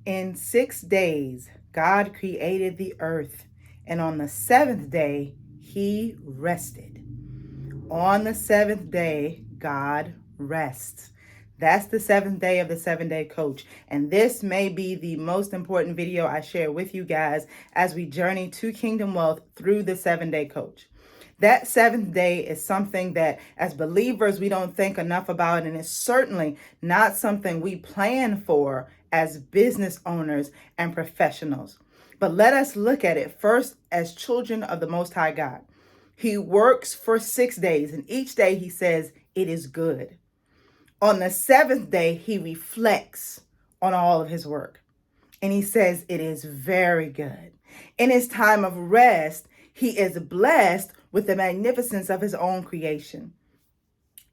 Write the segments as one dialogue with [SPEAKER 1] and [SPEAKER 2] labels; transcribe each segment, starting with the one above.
[SPEAKER 1] In 6 days, God created the earth, and on the seventh day, he rested. On the seventh day, God rests. That's the seventh day of the 7 Day Coach. And this may be the most important video I share with you guys as we journey to Kingdom Wealth through the 7 Day Coach. That seventh day is something that as believers we don't think enough about, and it's certainly not something we plan for as business owners and professionals. But let us look at it first as children of the Most High God. He works for 6 days, and each day he says it is good. On the seventh day, he reflects on all of his work, and he says it is very good. In his time of rest, he is blessed with the magnificence of his own creation.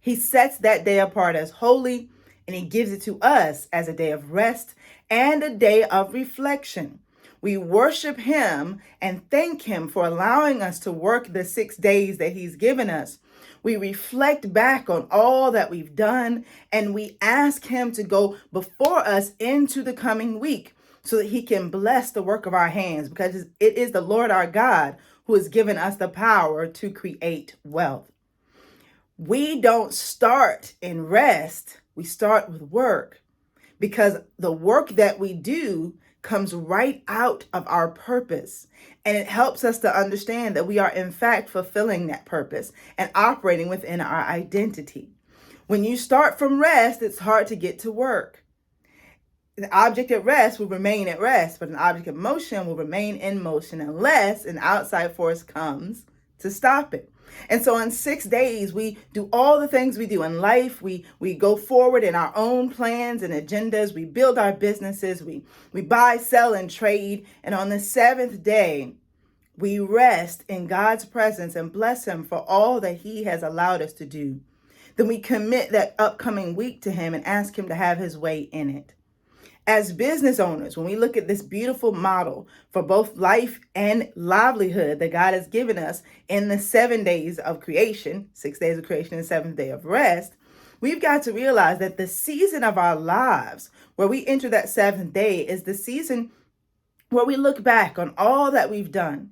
[SPEAKER 1] He sets that day apart as holy, and he gives it to us as a day of rest and a day of reflection. We worship him and thank him for allowing us to work the 6 days that he's given us. We reflect back on all that we've done, and we ask him to go before us into the coming week so that he can bless the work of our hands, because it is the Lord our God who has given us the power to create wealth. We don't start in rest, we start with work, because the work that we do comes right out of our purpose. And it helps us to understand that we are in fact fulfilling that purpose and operating within our identity. When you start from rest, it's hard to get to work. An object at rest will remain at rest, but an object in motion will remain in motion unless an outside force comes to stop it. And so in 6 days, we do all the things we do in life. We go forward in our own plans and agendas. We build our businesses. We buy, sell, and trade. And on the seventh day, we rest in God's presence and bless him for all that he has allowed us to do. Then we commit that upcoming week to him and ask him to have his way in it. As business owners, when we look at this beautiful model for both life and livelihood that God has given us in the 7 days of creation, 6 days of creation and the seventh day of rest, we've got to realize that the season of our lives where we enter that seventh day is the season where we look back on all that we've done.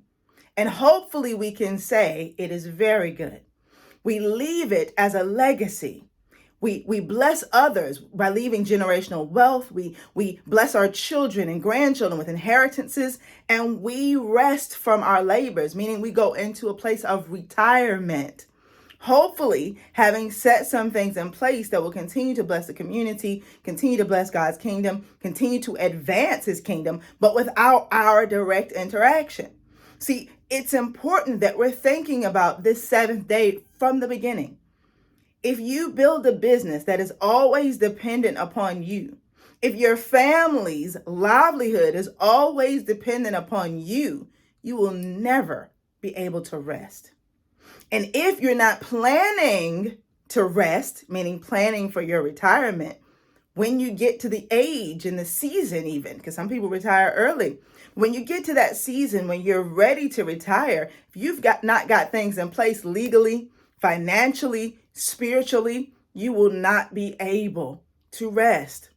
[SPEAKER 1] And hopefully we can say it is very good. We leave it as a legacy. We bless others by leaving generational wealth. We bless our children and grandchildren with inheritances, and we rest from our labors, meaning we go into a place of retirement. Hopefully, having set some things in place that will continue to bless the community, continue to bless God's kingdom, continue to advance his kingdom, but without our direct interaction. See, it's important that we're thinking about this seventh day from the beginning. If you build a business that is always dependent upon you, if your family's livelihood is always dependent upon you, you will never be able to rest. And if you're not planning to rest, meaning planning for your retirement, when you get to the age and the season even, because some people retire early, when you get to that season when you're ready to retire, if you've not got things in place legally, financially, spiritually, you will not be able to rest.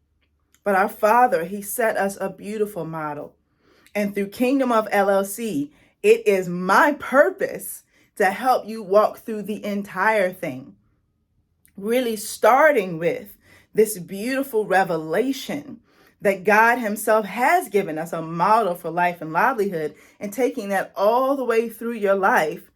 [SPEAKER 1] But our Father, he set us a beautiful model. And through Kingdom of LLC, it is my purpose to help you walk through the entire thing. Really starting with this beautiful revelation that God himself has given us a model for life and livelihood, and taking that all the way through your life,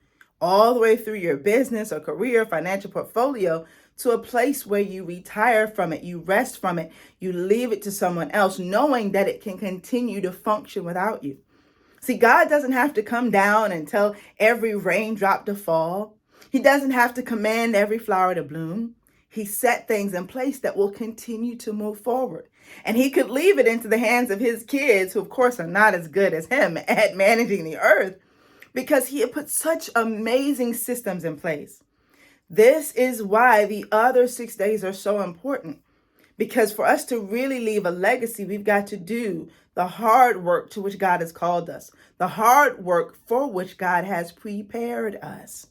[SPEAKER 1] all the way through your business or career, financial portfolio, to a place where you retire from it, you rest from it, you leave it to someone else, knowing that it can continue to function without you. See, God doesn't have to come down and tell every raindrop to fall. He doesn't have to command every flower to bloom. He set things in place that will continue to move forward. And he could leave it into the hands of his kids, who of course are not as good as him at managing the earth, because he had put such amazing systems in place. This is why the other 6 days are so important, because for us to really leave a legacy, we've got to do the hard work to which God has called us, the hard work for which God has prepared us.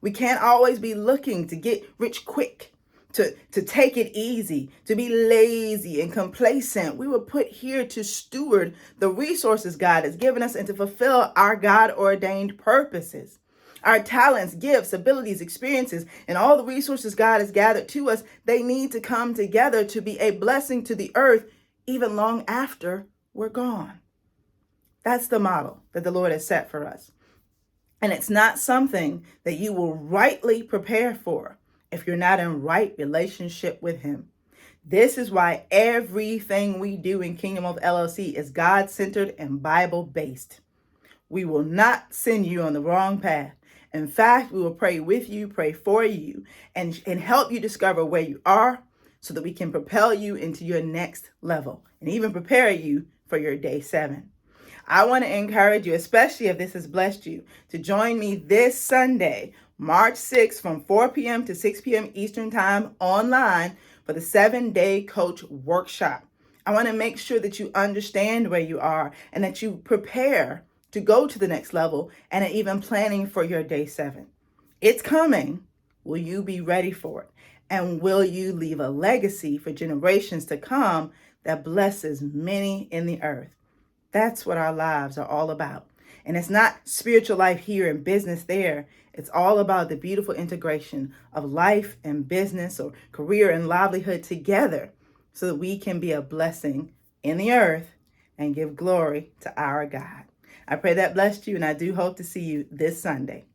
[SPEAKER 1] We can't always be looking to get rich quick, to take it easy, to be lazy and complacent. We were put here to steward the resources God has given us and to fulfill our God-ordained purposes. Our talents, gifts, abilities, experiences, and all the resources God has gathered to us, they need to come together to be a blessing to the earth even long after we're gone. That's the model that the Lord has set for us. And it's not something that you will rightly prepare for if you're not in right relationship with Him. This is why everything we do in Kingdom of LLC is God-centered and Bible-based. We will not send you on the wrong path. In fact, we will pray with you, pray for you, and help you discover where you are so that we can propel you into your next level and even prepare you for your day 7. I want to encourage you, especially if this has blessed you, to join me this Sunday, March 6th from 4 p.m. to 6 p.m. Eastern Time online for the 7-day coach workshop. I want to make sure that you understand where you are and that you prepare to go to the next level and even planning for your day 7. It's coming. Will you be ready for it? And will you leave a legacy for generations to come that blesses many in the earth? That's what our lives are all about. And it's not spiritual life here and business there. It's all about the beautiful integration of life and business or career and livelihood together so that we can be a blessing in the earth and give glory to our God. I pray that blessed you, and I do hope to see you this Sunday.